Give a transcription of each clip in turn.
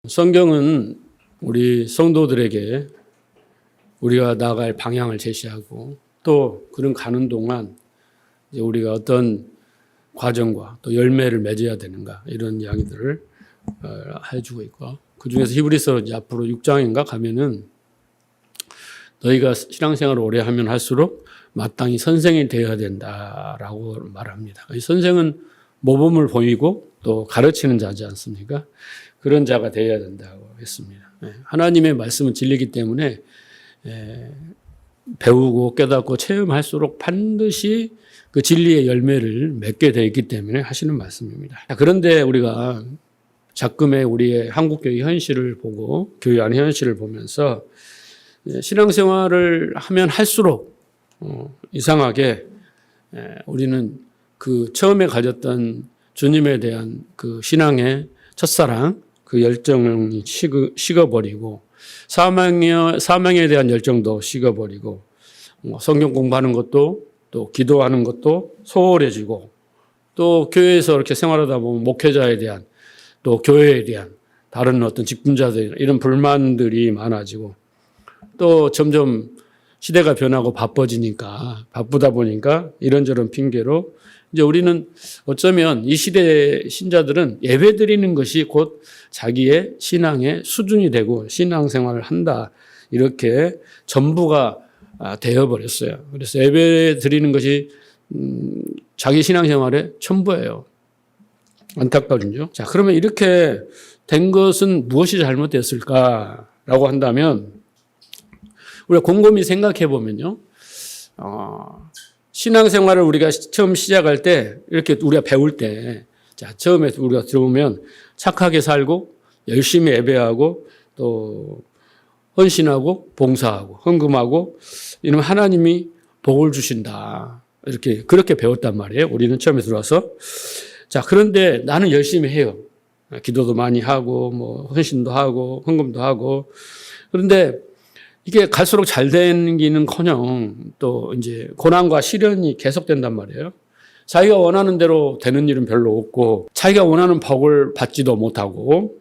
성경은 우리 성도들에게 우리가 나아갈 방향을 제시하고 또 그런 가는 동안 이제 우리가 어떤 과정과 또 열매를 맺어야 되는가 이런 이야기들을 해주고 있고 그 중에서 히브리서 이제 앞으로 6장인가 가면은 너희가 신앙생활을 오래 하면 할수록 마땅히 선생이 되어야 된다라고 말합니다. 이 선생은 모범을 보이고 또 가르치는 자지 않습니까? 그런 자가 되어야 된다고 했습니다. 하나님의 말씀은 진리이기 때문에 배우고 깨닫고 체험할수록 반드시 그 진리의 열매를 맺게 되어 있기 때문에 하시는 말씀입니다. 그런데 우리가 자금의 우리의 한국교회 현실을 보고 교회 안의 현실을 보면서 신앙생활을 하면 할수록 이상하게 우리는 그 처음에 가졌던 주님에 대한 그 신앙의 첫사랑 그 열정이 식어버리고 사명에 대한 열정도 식어버리고 성경 공부하는 것도 또 기도하는 것도 소홀해지고 또 교회에서 이렇게 생활하다 보면 목회자에 대한 또 교회에 대한 다른 어떤 직분자들 이런 불만들이 많아지고 또 점점 시대가 변하고 바쁘다 보니까 이런저런 핑계로 이제 우리는 어쩌면 이 시대의 신자들은 예배 드리는 것이 곧 자기의 신앙의 수준이 되고 신앙생활을 한다. 이렇게 전부가 되어버렸어요. 그래서 예배 드리는 것이 자기 신앙생활의 전부예요. 안타깝죠. 자, 그러면 이렇게 된 것은 무엇이 잘못됐을까라고 한다면 우리가 곰곰이 생각해 보면요. 신앙생활을 우리가 처음 시작할 때 이렇게 우리가 배울 때 자, 처음에 우리가 들어보면 착하게 살고 열심히 예배하고 또 헌신하고 봉사하고 헌금하고 이러면 하나님이 복을 주신다. 이렇게 그렇게 배웠단 말이에요. 우리는 처음에 들어와서. 자, 그런데 나는 열심히 해요. 기도도 많이 하고 뭐 헌신도 하고 헌금도 하고. 그런데 이게 갈수록 잘 되기는커녕 또 이제 고난과 시련이 계속된단 말이에요. 자기가 원하는 대로 되는 일은 별로 없고 자기가 원하는 복을 받지도 못하고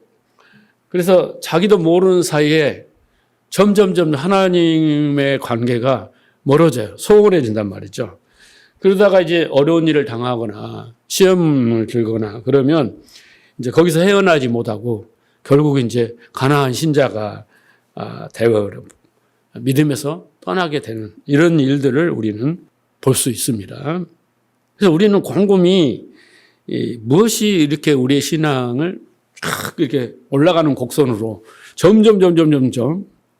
그래서 자기도 모르는 사이에 점점 하나님의 관계가 멀어져요. 소홀해진단 말이죠. 그러다가 이제 어려운 일을 당하거나 시험을 들거나 그러면 이제 거기서 헤어나지 못하고 결국 이제 가난한 신자가 되어버려 믿음에서 떠나게 되는 이런 일들을 우리는 볼 수 있습니다. 그래서 우리는 곰곰이 무엇이 이렇게 우리의 신앙을 이렇게 올라가는 곡선으로 점점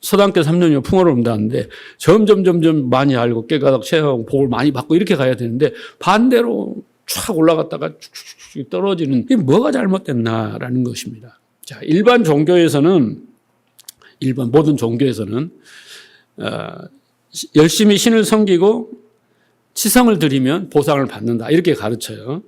서당계 3년이면 풍요로운다는데 점점 많이 알고 깨닫고 체험하고 복을 많이 받고 이렇게 가야 되는데 반대로 쫙 올라갔다가 쭉 떨어지는 이게 뭐가 잘못됐나라는 것입니다. 자, 모든 종교에서는 열심히 신을 섬기고 치성을 드리면 보상을 받는다. 이렇게 가르쳐요.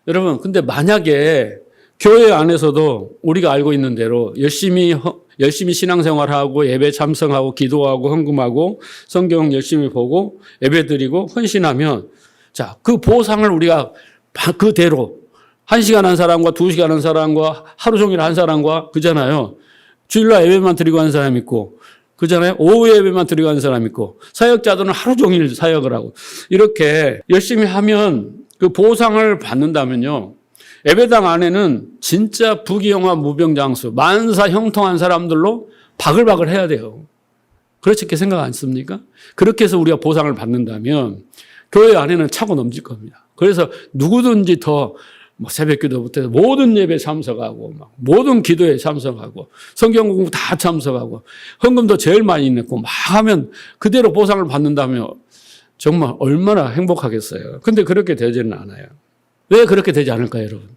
여러분, 근데 만약에 교회 안에서도 우리가 알고 있는 대로 열심히 신앙생활하고 예배 참석하고 기도하고 헌금하고 성경 열심히 보고 예배 드리고 헌신하면 자, 그 보상을 우리가 그대로 1시간 한 사람과 2시간 한 사람과 하루 종일 한 사람과 그잖아요. 주일날 예배만 드리고 한 사람 있고 그잖아요. 오후 예배만 드리고 한 사람 있고 사역자들은 하루 종일 사역을 하고 이렇게 열심히 하면 그 보상을 받는다면요. 예배당 안에는 진짜 부귀영화 무병장수 만사 형통한 사람들로 바글바글 해야 돼요. 그렇게 생각 안 씁니까? 그렇게 해서 우리가 보상을 받는다면 교회 안에는 차고 넘칠 겁니다. 그래서 누구든지 더 새벽 기도부터 해서 모든 예배에 참석하고 모든 기도에 참석하고 성경 공부 다 참석하고 헌금도 제일 많이 냈고 막 하면 그대로 보상을 받는다면 정말 얼마나 행복하겠어요. 근데 그렇게 되지는 않아요. 왜 그렇게 되지 않을까요, 여러분?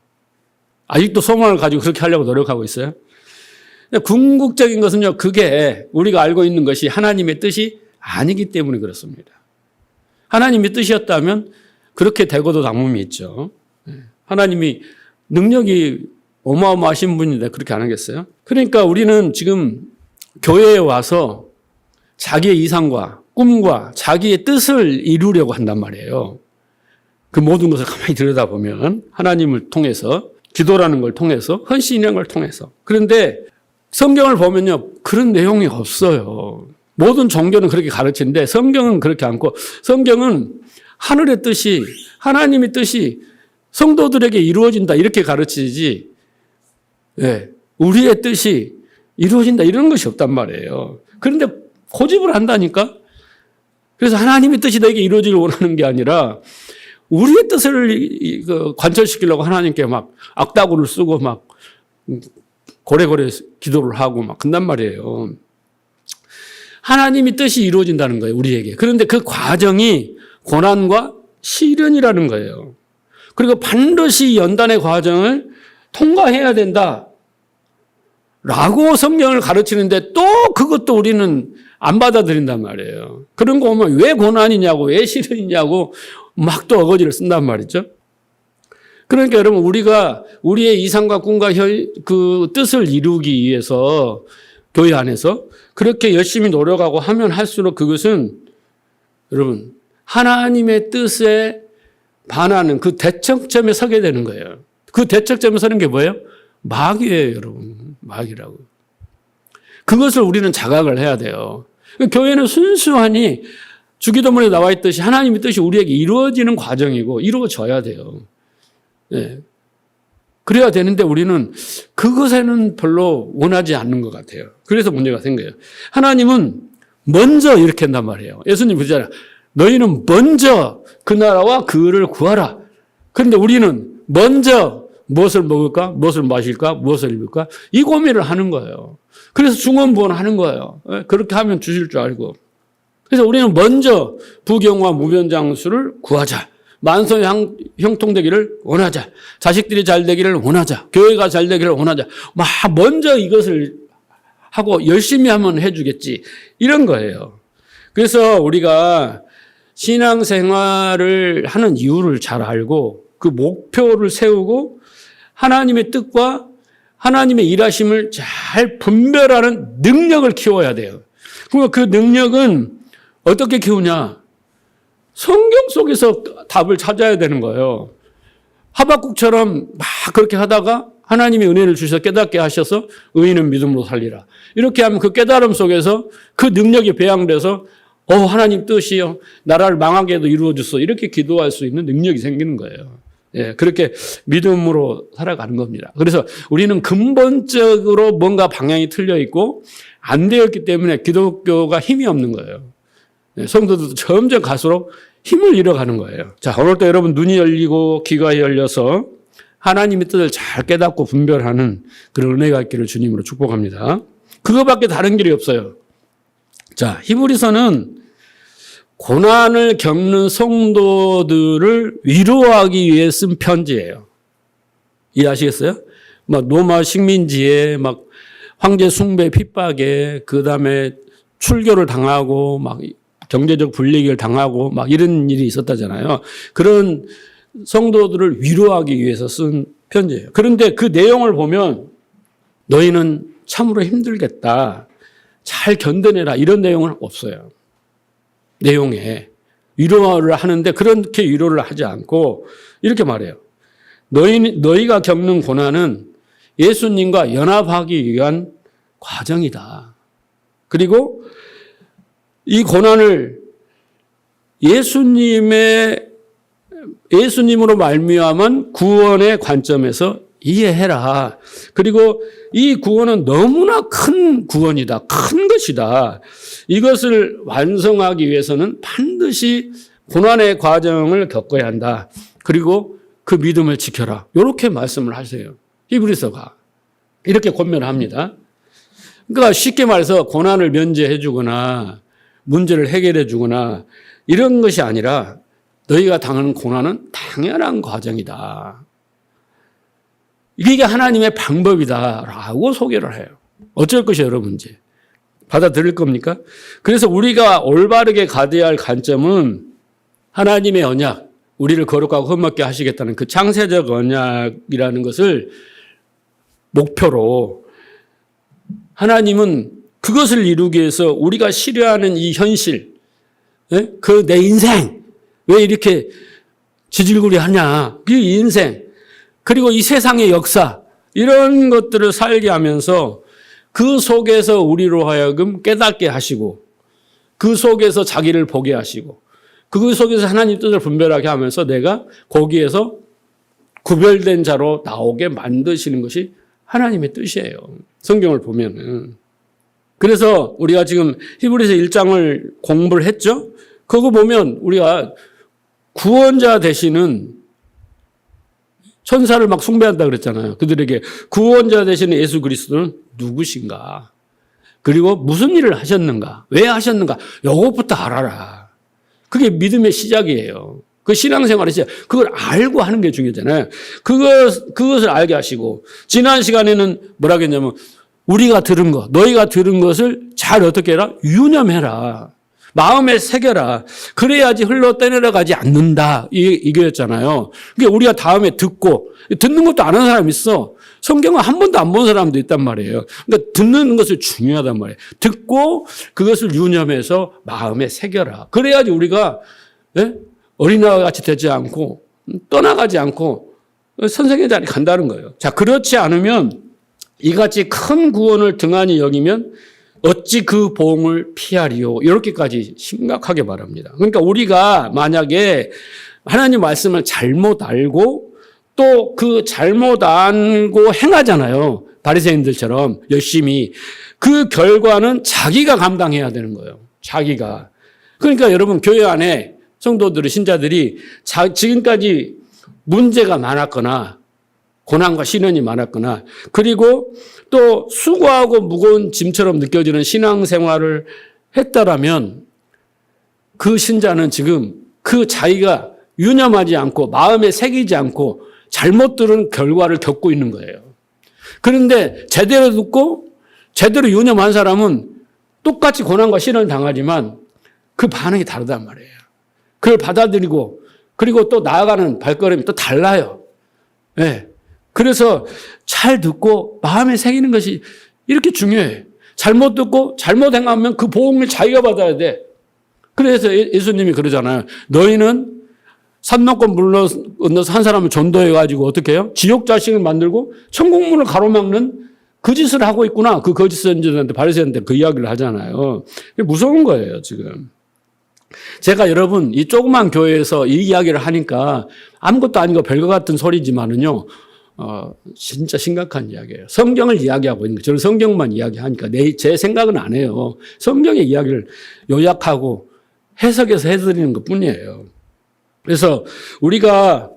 아직도 소망을 가지고 그렇게 하려고 노력하고 있어요? 궁극적인 것은요, 그게 우리가 알고 있는 것이 하나님의 뜻이 아니기 때문에 그렇습니다. 하나님의 뜻이었다면 그렇게 되고도 남음이 있죠. 하나님이 능력이 어마어마하신 분인데 그렇게 안 하겠어요? 그러니까 우리는 지금 교회에 와서 자기의 이상과 꿈과 자기의 뜻을 이루려고 한단 말이에요. 그 모든 것을 가만히 들여다보면 하나님을 통해서 기도라는 걸 통해서, 헌신이라는 걸 통해서. 그런데 성경을 보면요, 그런 내용이 없어요. 모든 종교는 그렇게 가르치는데 성경은 그렇게 않고, 성경은 하늘의 뜻이, 하나님의 뜻이 성도들에게 이루어진다 이렇게 가르치지, 예, 우리의 뜻이 이루어진다 이런 것이 없단 말이에요. 그런데 고집을 한다니까? 그래서 하나님의 뜻이 너에게 이루어지길 원하는 게 아니라 우리의 뜻을 관철시키려고 하나님께 막 악다구를 쓰고 막 고래고래 기도를 하고 막 그런단 말이에요. 하나님의 뜻이 이루어진다는 거예요, 우리에게. 그런데 그 과정이 고난과 시련이라는 거예요. 그리고 반드시 연단의 과정을 통과해야 된다 라고 성경을 가르치는데 또 그것도 우리는 안 받아들인단 말이에요. 그런 거 보면 왜 고난이냐고, 왜 시련이냐고 막 또 어거지를 쓴단 말이죠. 그러니까 여러분, 우리가 우리의 이상과 꿈과 그 뜻을 이루기 위해서 교회 안에서 그렇게 열심히 노력하고 하면 할수록 그것은 여러분, 하나님의 뜻에 반하는 그 대척점에 서게 되는 거예요. 그 대척점에 서는 게 뭐예요? 마귀예요, 여러분. 마귀라고. 그것을 우리는 자각을 해야 돼요. 교회는 순수하니 주기도문에 나와 있듯이 하나님의 뜻이 우리에게 이루어지는 과정이고 이루어져야 돼요. 네. 그래야 되는데 우리는 그것에는 별로 원하지 않는 것 같아요. 그래서 문제가 생겨요. 하나님은 먼저 이렇게 한단 말이에요. 예수님 그러잖아요. 너희는 먼저 그 나라와 그를 구하라. 그런데 우리는 먼저 무엇을 먹을까? 무엇을 마실까? 무엇을 입을까? 이 고민을 하는 거예요. 그래서 중언부언하는 거예요. 그렇게 하면 주실 줄 알고. 그래서 우리는 먼저 부경화 무변장수를 구하자. 만성이 형통되기를 원하자. 자식들이 잘 되기를 원하자. 교회가 잘 되기를 원하자. 막 먼저 이것을 하고 열심히 하면 해주겠지. 이런 거예요. 그래서 우리가 신앙생활을 하는 이유를 잘 알고 그 목표를 세우고 하나님의 뜻과 하나님의 일하심을 잘 분별하는 능력을 키워야 돼요. 그리고 그 능력은 어떻게 키우냐? 성경 속에서 답을 찾아야 되는 거예요. 하박국처럼 막 그렇게 하다가 하나님의 은혜를 주셔서 깨닫게 하셔서 의인은 믿음으로 살리라. 이렇게 하면 그 깨달음 속에서 그 능력이 배양돼서 하나님 뜻이요. 나라를 망하게 해도 이루어졌어. 이렇게 기도할 수 있는 능력이 생기는 거예요. 예, 그렇게 믿음으로 살아가는 겁니다. 그래서 우리는 근본적으로 뭔가 방향이 틀려 있고 안 되었기 때문에 기독교가 힘이 없는 거예요. 예, 성도들도 점점 갈수록 힘을 잃어가는 거예요. 자, 오늘도 여러분 눈이 열리고 귀가 열려서 하나님의 뜻을 잘 깨닫고 분별하는 그런 은혜가 있기를 주님으로 축복합니다. 그거밖에 다른 길이 없어요. 자, 히브리서는 고난을 겪는 성도들을 위로하기 위해 쓴 편지예요. 이해하시겠어요? 막 로마 식민지에 막 황제 숭배 핍박에 그다음에 출교를 당하고 막 경제적 불리기를 당하고 막 이런 일이 있었다잖아요. 그런 성도들을 위로하기 위해서 쓴 편지예요. 그런데 그 내용을 보면 너희는 참으로 힘들겠다. 잘 견뎌내라. 이런 내용은 없어요. 내용에 위로를 하는데 그렇게 위로를 하지 않고 이렇게 말해요. 너희가 겪는 고난은 예수님과 연합하기 위한 과정이다. 그리고 이 고난을 예수님으로 말미암은 구원의 관점에서 이해해라. 그리고 이 구원은 너무나 큰 구원이다. 큰 것이다. 이것을 완성하기 위해서는 반드시 고난의 과정을 겪어야 한다. 그리고 그 믿음을 지켜라. 이렇게 말씀을 하세요. 히브리서가. 이렇게 권면합니다. 그러니까 쉽게 말해서 고난을 면제해 주거나 문제를 해결해 주거나 이런 것이 아니라 너희가 당하는 고난은 당연한 과정이다. 이게 하나님의 방법이다라고 소개를 해요. 어쩔 것이에요, 여러분 이제. 받아들일 겁니까? 그래서 우리가 올바르게 가져야 할 관점은 하나님의 언약, 우리를 거룩하고 흠없게 하시겠다는 그 창세적 언약이라는 것을 목표로 하나님은 그것을 이루기 위해서 우리가 싫어하는 이 현실, 그 내 인생 왜 이렇게 지질구리 하냐? 그 인생, 그리고 이 세상의 역사, 이런 것들을 살게 하면서 그 속에서 우리로 하여금 깨닫게 하시고, 그 속에서 자기를 보게 하시고, 그 속에서 하나님 뜻을 분별하게 하면서 내가 거기에서 구별된 자로 나오게 만드시는 것이 하나님의 뜻이에요. 성경을 보면은. 그래서 우리가 지금 히브리서 1장을 공부를 했죠. 그거 보면 우리가 구원자 되시는 천사를 막 숭배한다 그랬잖아요. 그들에게 구원자 되시는 예수 그리스도는 누구신가? 그리고 무슨 일을 하셨는가? 왜 하셨는가? 요것부터 알아라. 그게 믿음의 시작이에요. 그 신앙생활의 시작. 그걸 알고 하는 게 중요하잖아요. 그것을 알게 하시고, 지난 시간에는 뭐라고 했냐면, 우리가 들은 것, 너희가 들은 것을 잘 어떻게 해라? 유념해라. 마음에 새겨라. 그래야지 흘러 떠내려가지 않는다. 이거였잖아요. 그러니까 우리가 다음에 듣는 것도 아는 사람이 있어. 성경을 한 번도 안 본 사람도 있단 말이에요. 그러니까 듣는 것이 중요하단 말이에요. 듣고 그것을 유념해서 마음에 새겨라. 그래야지 우리가 어린아이와 같이 되지 않고 떠나가지 않고 선생의 자리에 간다는 거예요. 자, 그렇지 않으면 이같이 큰 구원을 등한히 여기면 어찌 그 보응을 피하리요. 이렇게까지 심각하게 말합니다. 그러니까 우리가 만약에 하나님 말씀을 잘못 알고 또 그 잘못 알고 행하잖아요. 바리새인들처럼 열심히. 그 결과는 자기가 감당해야 되는 거예요. 자기가. 그러니까 여러분 교회 안에 성도들이 신자들이 지금까지 문제가 많았거나 고난과 시련이 많았거나 그리고 또 수고하고 무거운 짐처럼 느껴지는 신앙생활을 했다라면 그 신자는 지금 그 자기가 유념하지 않고 마음에 새기지 않고 잘못 들은 결과를 겪고 있는 거예요. 그런데 제대로 듣고 제대로 유념한 사람은 똑같이 고난과 시련을 당하지만 그 반응이 다르단 말이에요. 그걸 받아들이고 그리고 또 나아가는 발걸음이 또 달라요. 네. 그래서 잘 듣고 마음에 새기는 것이 이렇게 중요해. 잘못 듣고 잘못 행하면 그 보응을 자기가 받아야 돼. 그래서 예수님이 그러잖아요. 너희는 산 넘고 물 건너서 한 사람을 전도해가지고 어떻게 해요? 지옥 자식을 만들고 천국문을 가로막는 그 짓을 하고 있구나. 그 거짓 선지자한테 바리새인한테 그 이야기를 하잖아요. 무서운 거예요 지금. 제가 여러분 이 조그만 교회에서 이 이야기를 하니까 아무것도 아니고 별거 같은 소리지만은요. 진짜 심각한 이야기예요. 성경을 이야기하고 있는 거예요. 저는 성경만 이야기하니까 제 생각은 안 해요. 성경의 이야기를 요약하고 해석해서 해드리는 것 뿐이에요. 그래서 우리가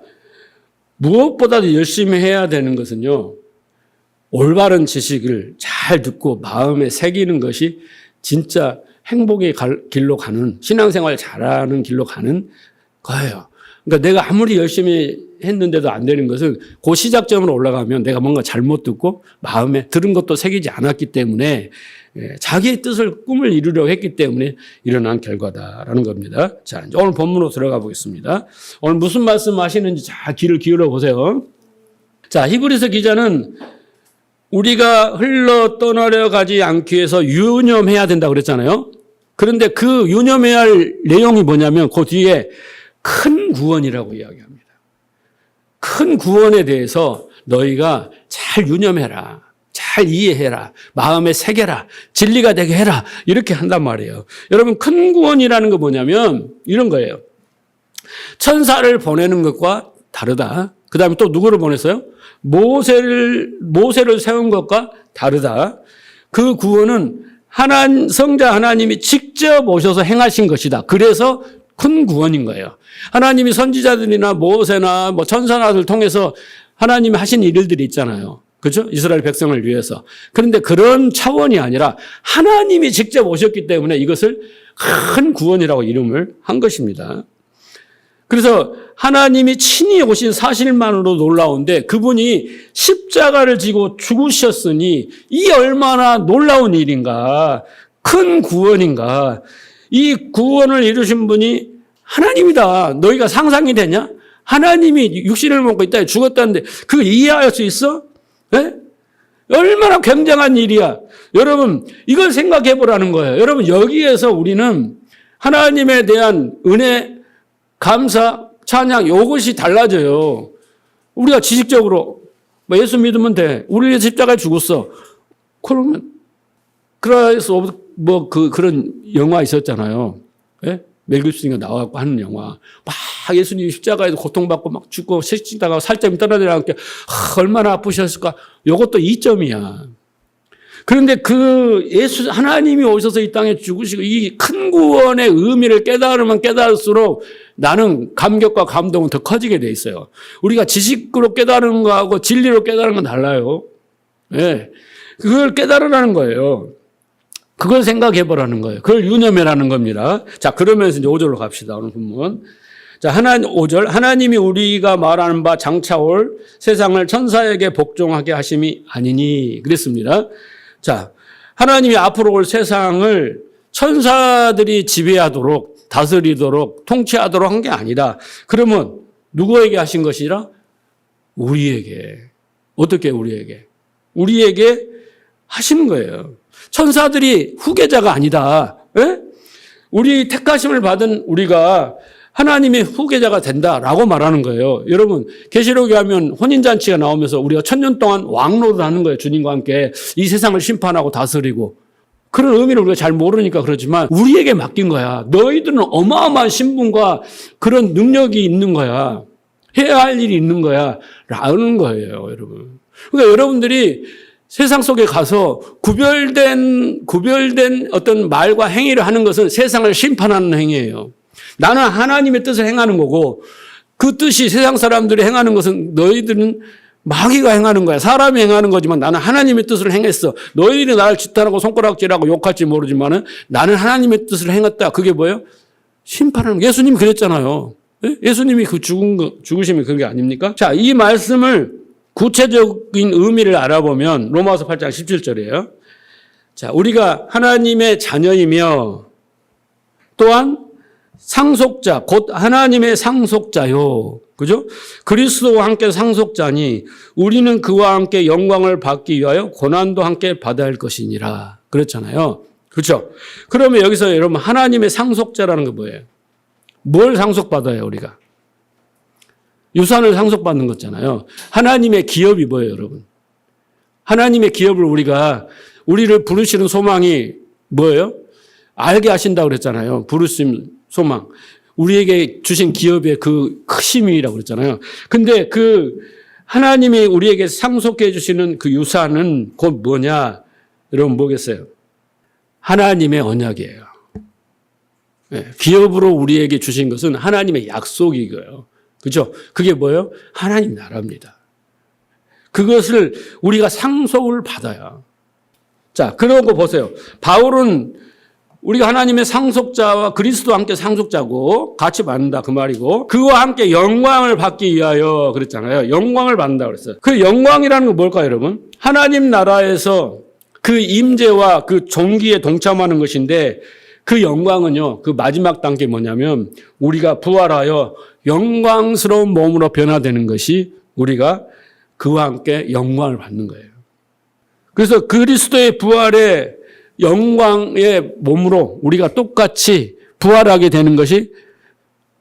무엇보다도 열심히 해야 되는 것은요. 올바른 지식을 잘 듣고 마음에 새기는 것이 진짜 행복의 길로 가는 신앙생활 잘하는 길로 가는 거예요. 그러니까 내가 아무리 열심히 했는데도 안 되는 것은 그 시작점으로 올라가면 내가 뭔가 잘못 듣고 마음에 들은 것도 새기지 않았기 때문에 자기의 뜻을 꿈을 이루려고 했기 때문에 일어난 결과다라는 겁니다. 자, 이제 오늘 본문으로 들어가 보겠습니다. 오늘 무슨 말씀 하시는지 잘 귀를 기울여 보세요. 자, 히브리서 기자는 우리가 흘러 떠나려 가지 않기 위해서 유념해야 된다고 그랬잖아요. 그런데 그 유념해야 할 내용이 뭐냐면 그 뒤에 큰 구원이라고 이야기합니다. 큰 구원에 대해서 너희가 잘 유념해라. 잘 이해해라. 마음에 새겨라. 진리가 되게 해라. 이렇게 한단 말이에요. 여러분 큰 구원이라는 거 뭐냐면 이런 거예요. 천사를 보내는 것과 다르다. 그 다음에 또 누구를 보냈어요? 모세를 세운 것과 다르다. 그 구원은 성자 하나님이 직접 오셔서 행하신 것이다. 그래서 큰 구원인 거예요. 하나님이 선지자들이나 모세나 천사나들 통해서 하나님이 하신 일들이 있잖아요. 그렇죠? 이스라엘 백성을 위해서. 그런데 그런 차원이 아니라 하나님이 직접 오셨기 때문에 이것을 큰 구원이라고 이름을 한 것입니다. 그래서 하나님이 친히 오신 사실만으로 놀라운데 그분이 십자가를 지고 죽으셨으니 이 얼마나 놀라운 일인가, 큰 구원인가. 이 구원을 이루신 분이 하나님이다. 너희가 상상이 되냐? 하나님이 육신을 먹고 있다. 죽었다는데 그거 이해할 수 있어? 네? 얼마나 굉장한 일이야. 여러분 이걸 생각해 보라는 거예요. 여러분 여기에서 우리는 하나님에 대한 은혜, 감사, 찬양 이것이 달라져요. 우리가 지식적으로 뭐 예수 믿으면 돼. 우리 십자가에 죽었어. 그러면 그래서 뭐 그런 영화 있었잖아요. 예? 멜 깁슨이 나와갖고 하는 영화. 막 예수님이 십자가에서 고통받고 막 죽고 식지다가 살점이 떨어지라는 게 얼마나 아프셨을까. 이것도 이점이야. 그런데 하나님이 오셔서 이 땅에 죽으시고 이 큰 구원의 의미를 깨달으면 깨달을수록 나는 감격과 감동은 더 커지게 돼 있어요. 우리가 지식으로 깨달은 거하고 진리로 깨달은 건 달라요. 예. 그걸 깨달으라는 거예요. 그걸 생각해 보라는 거예요. 그걸 유념해라는 겁니다. 자, 그러면서 이제 5절로 갑시다. 오늘 본문. 자, 5절. 하나님이 우리가 말하는 바 장차 올 세상을 천사에게 복종하게 하심이 아니니. 그랬습니다. 자, 하나님이 앞으로 올 세상을 천사들이 지배하도록, 다스리도록, 통치하도록 한 게 아니라, 그러면 누구에게 하신 것이라? 우리에게. 어떻게 우리에게? 우리에게 하시는 거예요. 천사들이 후계자가 아니다. 에? 우리 택하심을 받은 우리가 하나님의 후계자가 된다라고 말하는 거예요. 여러분, 계시록에 하면 혼인잔치가 나오면서 우리가 1000년 동안 왕노를 하는 거예요. 주님과 함께 이 세상을 심판하고 다스리고. 그런 의미를 우리가 잘 모르니까 그렇지만 우리에게 맡긴 거야. 너희들은 어마어마한 신분과 그런 능력이 있는 거야. 해야 할 일이 있는 거야. 라는 거예요, 여러분. 그러니까 여러분들이 세상 속에 가서 구별된 어떤 말과 행위를 하는 것은 세상을 심판하는 행위예요. 나는 하나님의 뜻을 행하는 거고 그 뜻이 세상 사람들이 행하는 것은 너희들은 마귀가 행하는 거야. 사람이 행하는 거지만 나는 하나님의 뜻을 행했어. 너희들이 나를 지탄하고 손가락질하고 욕할지 모르지만은 나는 하나님의 뜻을 행했다. 그게 뭐예요? 심판하는 거. 예수님이 그랬잖아요. 예수님이 죽으심이 그게 아닙니까? 자, 이 말씀을 구체적인 의미를 알아보면 로마서 8장 17절이에요. 자, 우리가 하나님의 자녀이며 또한 상속자, 곧 하나님의 상속자요. 그죠? 그리스도와 함께 상속자니 우리는 그와 함께 영광을 받기 위하여 고난도 함께 받아야 할 것이니라. 그렇잖아요. 그렇죠? 그러면 여기서 여러분 하나님의 상속자라는 게 뭐예요? 뭘 상속받아요, 우리가? 유산을 상속받는 거잖아요. 하나님의 기업이 뭐예요, 여러분? 하나님의 기업을 우리를 부르시는 소망이 뭐예요? 알게 하신다고 그랬잖아요. 부르심 소망. 우리에게 주신 기업의 그 크심이라고 그랬잖아요. 근데 하나님이 우리에게 상속해 주시는 그 유산은 곧 뭐냐? 여러분 뭐겠어요? 하나님의 언약이에요. 네, 기업으로 우리에게 주신 것은 하나님의 약속이고요. 그죠? 그게 뭐예요? 하나님 나라입니다. 그것을 우리가 상속을 받아요. 자, 그런 거 보세요. 바울은 우리가 하나님의 상속자와 그리스도와 함께 상속자고 같이 받는다 그 말이고 그와 함께 영광을 받기 위하여 그랬잖아요. 영광을 받는다 그랬어요. 그 영광이라는 건 뭘까요, 여러분? 하나님 나라에서 그 임재와 그 종기에 동참하는 것인데 그 영광은요, 그 마지막 단계 뭐냐면 우리가 부활하여 영광스러운 몸으로 변화되는 것이 우리가 그와 함께 영광을 받는 거예요. 그래서 그리스도의 부활의 영광의 몸으로 우리가 똑같이 부활하게 되는 것이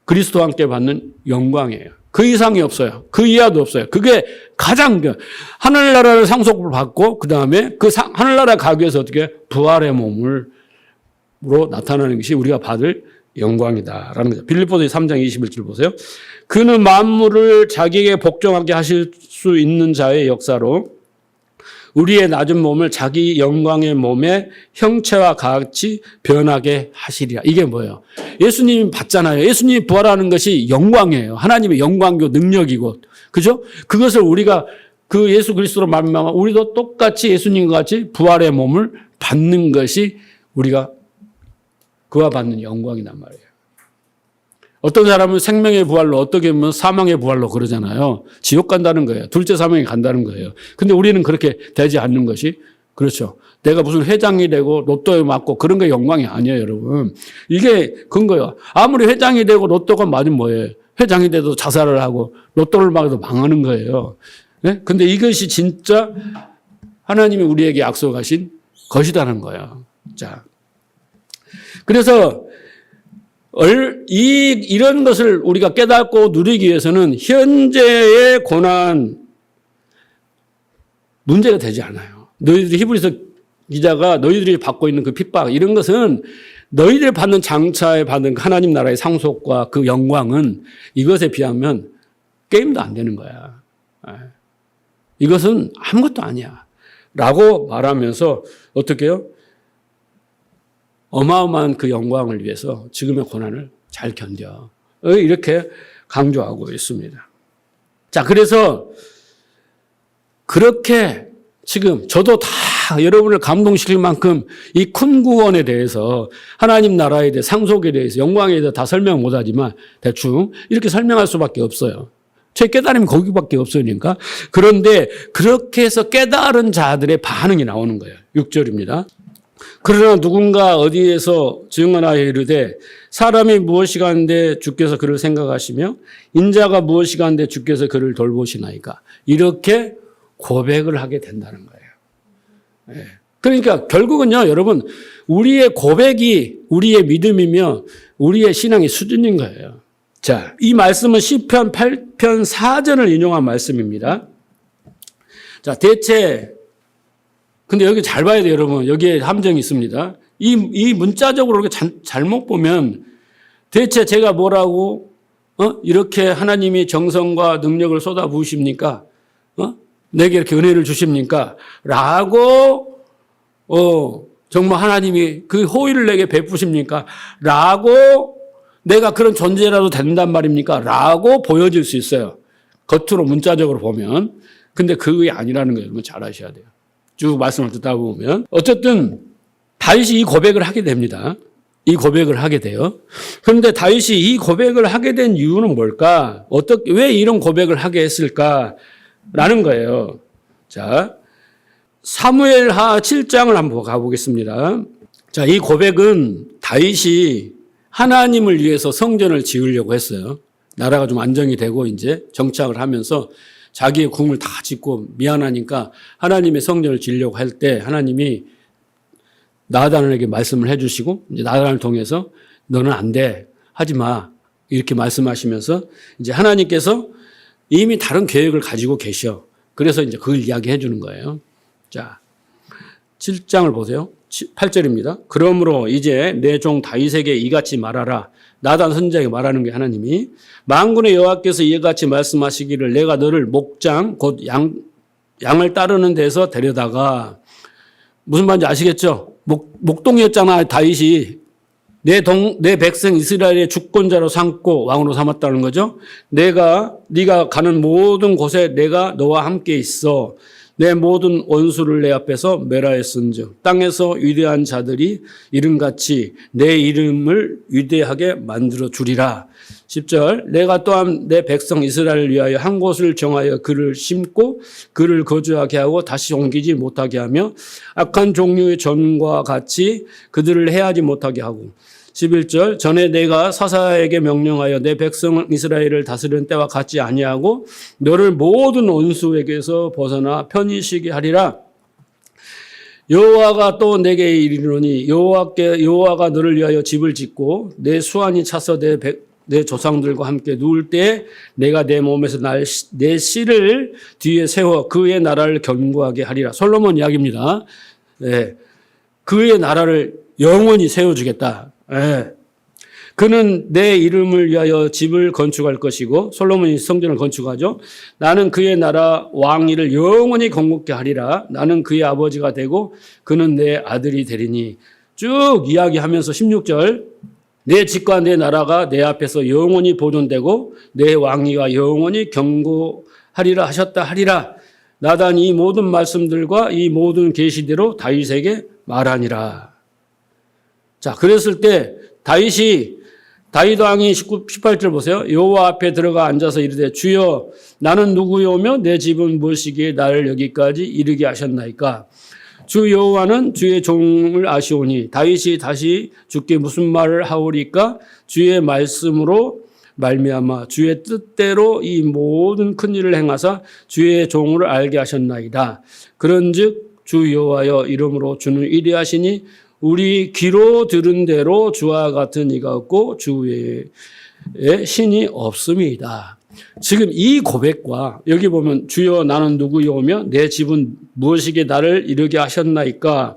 그리스도와 함께 받는 영광이에요. 그 이상이 없어요. 그 이하도 없어요. 그게 가장 하늘나라를 상속을 받고 그 다음에 하늘나라 가기 위해서 어떻게 부활의 몸으로 나타나는 것이 우리가 받을 영광이다라는 거죠. 빌립보서 3장 21절 보세요. 그는 만물을 자기에게 복종하게 하실 수 있는 자의 역사로 우리의 낮은 몸을 자기 영광의 몸의 형체와 같이 변하게 하시리라. 이게 뭐예요? 예수님이 받잖아요. 예수님이 부활하는 것이 영광이에요. 하나님의 영광이고 능력이고. 그죠? 그것을 우리가 그 예수 그리스도로 말미암아 우리도 똑같이 예수님과 같이 부활의 몸을 받는 것이 우리가 그와 받는 영광이란 말이에요. 어떤 사람은 생명의 부활로 어떻게 보면 사망의 부활로 그러잖아요. 지옥 간다는 거예요. 둘째 사망에 간다는 거예요. 근데 우리는 그렇게 되지 않는 것이 그렇죠. 내가 무슨 회장이 되고 로또에 맞고 그런 게 영광이 아니에요, 여러분. 이게 그런 거예요. 아무리 회장이 되고 로또가 맞으면 뭐예요? 회장이 돼도 자살을 하고 로또를 막아도 망하는 거예요. 네? 근데 이것이 진짜 하나님이 우리에게 약속하신 것이라는 거예요. 자. 그래서 이런 것을 우리가 깨닫고 누리기 위해서는 현재의 고난 문제가 되지 않아요. 너희들이 히브리서 기자가 너희들이 받고 있는 그 핍박 이런 것은 너희들이 받는 장차에 받는 하나님 나라의 상속과 그 영광은 이것에 비하면 게임도 안 되는 거야. 이것은 아무것도 아니야. 라고 말하면서 어떻게 해요? 어마어마한 그 영광을 위해서 지금의 고난을 잘 견뎌. 이렇게 강조하고 있습니다. 자, 그래서 그렇게 지금 저도 다 여러분을 감동시킬 만큼 이 큰 구원에 대해서 하나님 나라에 대해 상속에 대해서 영광에 대해서 다 설명 못하지만 대충 이렇게 설명할 수밖에 없어요. 제 깨달음이 거기밖에 없으니까. 그런데 그렇게 해서 깨달은 자들의 반응이 나오는 거예요. 6절입니다. 그러나 누군가 어디에서 증언하여 이르되 사람이 무엇이가 한데 주께서 그를 생각하시며 인자가 무엇이가 한데 주께서 그를 돌보시나이까. 이렇게 고백을 하게 된다는 거예요. 그러니까 결국은요, 여러분, 우리의 고백이 우리의 믿음이며 우리의 신앙의 수준인 거예요. 자, 이 말씀은 시편 8편 4절을 인용한 말씀입니다. 자, 대체 근데 여기 잘 봐야 돼요, 여러분. 여기에 함정이 있습니다. 이 문자적으로 이렇게 잘못 보면 대체 제가 뭐라고 이렇게 하나님이 정성과 능력을 쏟아 부으십니까? 내게 이렇게 은혜를 주십니까? 라고 정말 하나님이 그 호의를 내게 베푸십니까? 라고 내가 그런 존재라도 된단 말입니까? 라고 보여질 수 있어요. 겉으로 문자적으로 보면. 근데 그게 아니라는 거 여러분 잘 아셔야 돼요. 쭉 말씀을 듣다 보면. 어쨌든 다윗이 이 고백을 하게 됩니다. 이 고백을 하게 돼요. 그런데 다윗이 이 고백을 하게 된 이유는 뭘까? 왜 이런 고백을 하게 했을까라는 거예요. 자, 사무엘하 7장을 한번 가보겠습니다. 자, 이 고백은 다윗이 하나님을 위해서 성전을 지으려고 했어요. 나라가 좀 안정이 되고 이제 정착을 하면서 자기의 궁을 다 짓고 미안하니까 하나님의 성전을 지으려고 할 때 하나님이 나단에게 말씀을 해주시고 이제 나단을 통해서 너는 안 돼, 하지 마 이렇게 말씀하시면서 이제 하나님께서 이미 다른 계획을 가지고 계셔. 그래서 이제 그걸 이야기해 주는 거예요. 자, 7장을 보세요. 8절입니다. 그러므로 이제 내 종 다윗에게 이같이 말하라. 나단 선지자에게 말하는 게 하나님이 만군의 여호와께서 이같이 말씀하시기를 내가 너를 목장 곧 양을 따르는 데서 데려다가 무슨 말인지 아시겠죠? 목동이었잖아. 다윗이 내 백성 이스라엘의 주권자로 삼고 왕으로 삼았다는 거죠. 네가 가는 모든 곳에 내가 너와 함께 있어. 내 모든 원수를 내 앞에서 멸하였은즉 땅에서 위대한 자들이 이름같이 내 이름을 위대하게 만들어 주리라. 10절 내가 또한 내 백성 이스라엘을 위하여 한 곳을 정하여 그를 심고 그를 거주하게 하고 다시 옮기지 못하게 하며 악한 종류의 전과 같이 그들을 해하지 못하게 하고 11절 전에 내가 사사에게 명령하여 내 백성 이스라엘을 다스리는 때와 같지 아니하고 너를 모든 원수에게서 벗어나 편히 쉬게 하리라. 여호와가 또 내게 이르노니 여호와가 너를 위하여 집을 짓고 내 수완이 차서 내 조상들과 함께 누울 때 내가 내 몸에서 내 씨를 뒤에 세워 그의 나라를 견고하게 하리라. 솔로몬 이야기입니다. 네. 그의 나라를 영원히 세워주겠다. 네. 그는 내 이름을 위하여 집을 건축할 것이고 솔로몬이 성전을 건축하죠. 나는 그의 나라 왕위를 영원히 건국케 하리라. 나는 그의 아버지가 되고 그는 내 아들이 되리니. 쭉 이야기하면서 16절 내 집과 내 나라가 내 앞에서 영원히 보존되고 내 왕위가 영원히 견고하리라 하셨다 하리라. 나단이 이 모든 말씀들과 이 모든 계시대로 다윗에게 말하니라. 자, 그랬을 때 다윗 왕이 18절 보세요. 여호와 앞에 들어가 앉아서 이르되 주여 나는 누구요며 내 집은 무엇이기에 나를 여기까지 이르게 하셨나이까. 주 여호와는 주의 종을 아시오니 다윗이 다시 주께 무슨 말을 하오리까. 주의 말씀으로 말미암아 주의 뜻대로 이 모든 큰 일을 행하사 주의 종을 알게 하셨나이다. 그런즉 주 여호와여 이름으로 주는 위대하시니 우리 귀로 들은 대로 주와 같은 이가 없고 주 외에 신이 없음이다. 지금 이 고백과 여기 보면 주여 나는 누구이오며 내 집은 무엇이기에 나를 이르게 하셨나이까,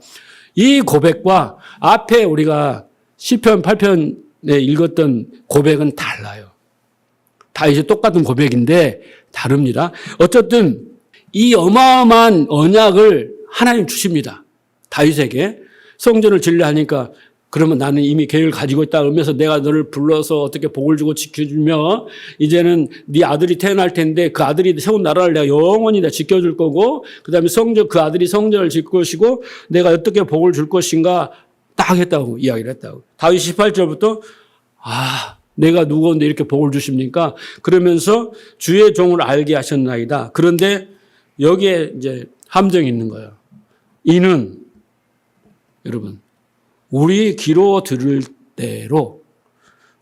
이 고백과 앞에 우리가 시편 8편에 읽었던 고백은 달라요. 다 이제 똑같은 고백인데 다릅니다. 어쨌든 이 어마어마한 언약을 하나님 주십니다. 다윗에게 성전을 지으려 하니까 그러면 나는 이미 계획을 가지고 있다 그러면서 내가 너를 불러서 어떻게 복을 주고 지켜주며 이제는 네 아들이 태어날 텐데 그 아들이 세운 나라를 내가 영원히 다 지켜줄 거고 그다음에 그 아들이 성전을 짓 것이고 내가 어떻게 복을 줄 것인가 딱 했다고 이야기를 했다고. 다윗 18절부터 내가 누구인데 이렇게 복을 주십니까? 그러면서 주의 종을 알게 하셨나이다. 그런데 여기에 이제 함정이 있는 거예요. 이는 여러분 우리 귀로 들을 대로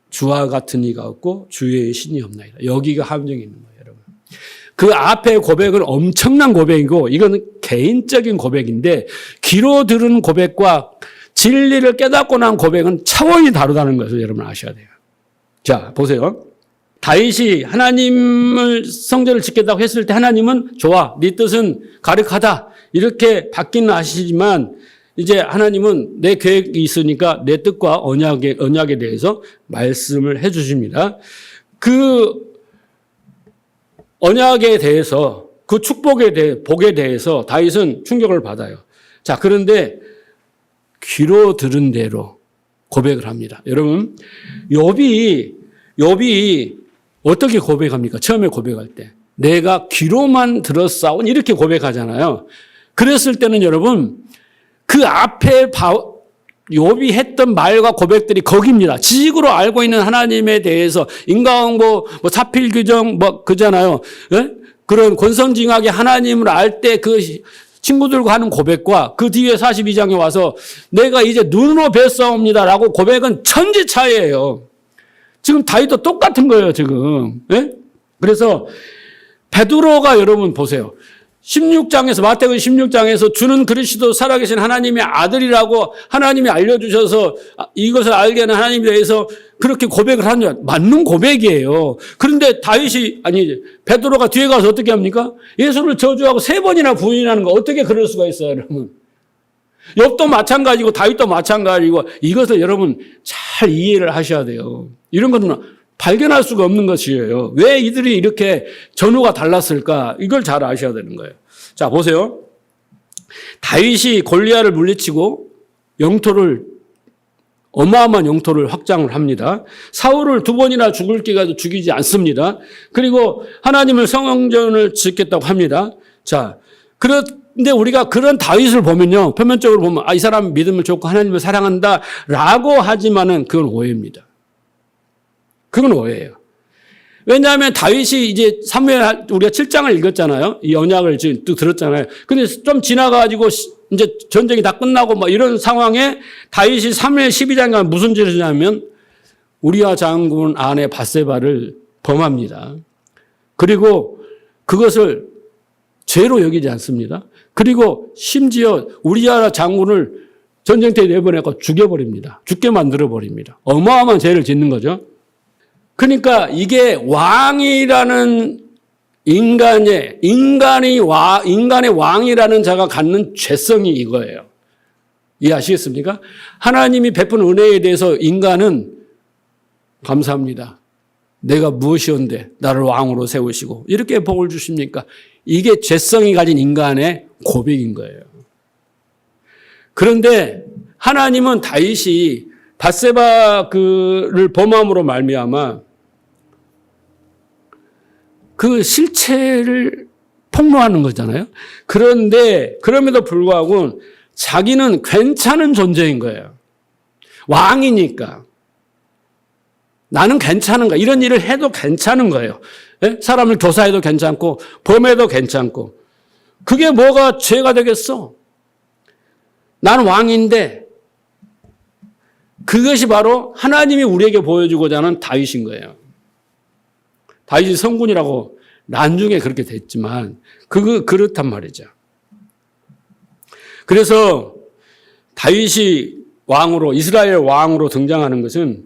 주와 같은 이가 없고 주의 신이 없나이다. 여기가 함정이 있는 거예요, 여러분. 그 앞에 고백은 엄청난 고백이고 이건 개인적인 고백인데 귀로 들은 고백과 진리를 깨닫고 난 고백은 차원이 다르다는 것을 여러분 아셔야 돼요. 자, 보세요. 다윗이 하나님을 성전을 짓겠다고 했을 때 하나님은 좋아, 네 뜻은 가륵하다 이렇게 받기는 아시지만 이제 하나님은 내 계획이 있으니까 내 뜻과 언약에 대해서 말씀을 해 주십니다. 그 언약에 대해서 그 복에 대해서 다윗은 충격을 받아요. 자, 그런데 귀로 들은 대로 고백을 합니다. 여러분, 욥이 어떻게 고백합니까? 처음에 고백할 때. 내가 귀로만 들었사온 이렇게 고백하잖아요. 그랬을 때는 여러분, 그 앞에 욥이 했던 말과 고백들이 거기입니다. 지식으로 알고 있는 하나님에 대해서 인과응보, 사필규정 그잖아요. 예? 그런 권선징악의 하나님을 알 때 그 친구들과 하는 고백과 그 뒤에 42장에 와서 내가 이제 눈으로 뵀사옵니다라고 고백은 천지 차이예요. 지금 다윗도 똑같은 거예요, 지금. 예? 그래서 베드로가 여러분 보세요. 16장에서 마태복음 16장에서 주는 그리스도 살아계신 하나님의 아들이라고 하나님이 알려주셔서 이것을 알게 하는 하나님에 대해서 그렇게 고백을 하는 맞는 고백이에요. 그런데 베드로가 뒤에 가서 어떻게 합니까? 예수를 저주하고 3번이나 부인하는 거 어떻게 그럴 수가 있어요, 여러분? 욥도 마찬가지고 다윗도 마찬가지고 이것을 여러분 잘 이해를 하셔야 돼요. 이런 것은 발견할 수가 없는 것이에요. 왜 이들이 이렇게 전후가 달랐을까? 이걸 잘 아셔야 되는 거예요. 자, 보세요. 다윗이 골리앗을 물리치고 어마어마한 영토를 확장을 합니다. 사울을 2번이나 죽을 기가도 죽이지 않습니다. 그리고 하나님을 성전을 짓겠다고 합니다. 자, 그런데 우리가 그런 다윗을 보면요. 표면적으로 보면 이 사람 믿음을 좋고 하나님을 사랑한다라고 하지만은 그건 오해입니다. 그건 오해예요. 왜냐하면 다윗이 이제 사무엘 우리가 7장을 읽었잖아요. 이 언약을 지금 또 들었잖아요. 근데 좀 지나가지고 이제 전쟁이 다 끝나고 이런 상황에 다윗이 사무엘 12장에 무슨 짓을 하냐면 우리아 장군 아내 밧세바를 범합니다. 그리고 그것을 죄로 여기지 않습니다. 그리고 심지어 우리아 장군을 전쟁터에 내보내고 죽여버립니다. 죽게 만들어버립니다. 어마어마한 죄를 짓는 거죠. 그러니까 이게 왕이라는 인간의 왕이라는 자가 갖는 죄성이 이거예요. 이해하시겠습니까? 하나님이 베푼 은혜에 대해서 인간은 감사합니다. 내가 무엇이었는데 나를 왕으로 세우시고 이렇게 복을 주십니까? 이게 죄성이 가진 인간의 고백인 거예요. 그런데 하나님은 다윗이 밧세바를 범함으로 말미암아 그 실체를 폭로하는 거잖아요. 그런데 그럼에도 불구하고 자기는 괜찮은 존재인 거예요. 왕이니까. 나는 괜찮은 거야. 이런 일을 해도 괜찮은 거예요. 예? 사람을 교사해도 괜찮고 범해도 괜찮고. 그게 뭐가 죄가 되겠어? 나는 왕인데 그것이 바로 하나님이 우리에게 보여주고자 하는 다윗인 거예요. 다윗이 성군이라고 나중에 그렇게 됐지만 그렇단 말이죠. 그래서 다윗이 왕으로, 이스라엘 왕으로 등장하는 것은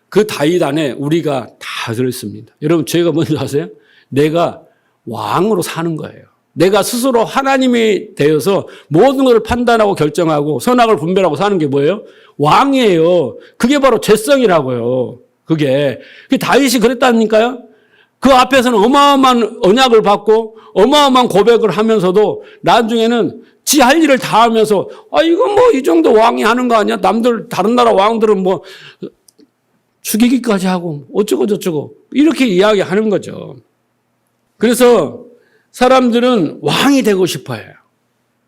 그 다윗 안에 우리가 다 들어있습니다. 여러분, 죄가 뭔지 아세요? 내가 왕으로 사는 거예요. 내가 스스로 하나님이 되어서 모든 것을 판단하고 결정하고 선악을 분별하고 사는 게 뭐예요? 왕이에요. 그게 바로 죄성이라고요. 그게 다윗이 그랬다니까요. 그 앞에서는 어마어마한 언약을 받고 어마어마한 고백을 하면서도 나중에는 지 할 일을 다 하면서 이건 뭐 이 정도 왕이 하는 거 아니야? 남들 다른 나라 왕들은 뭐 죽이기까지 하고 어쩌고 저쩌고 이렇게 이야기하는 거죠. 그래서 사람들은 왕이 되고 싶어요.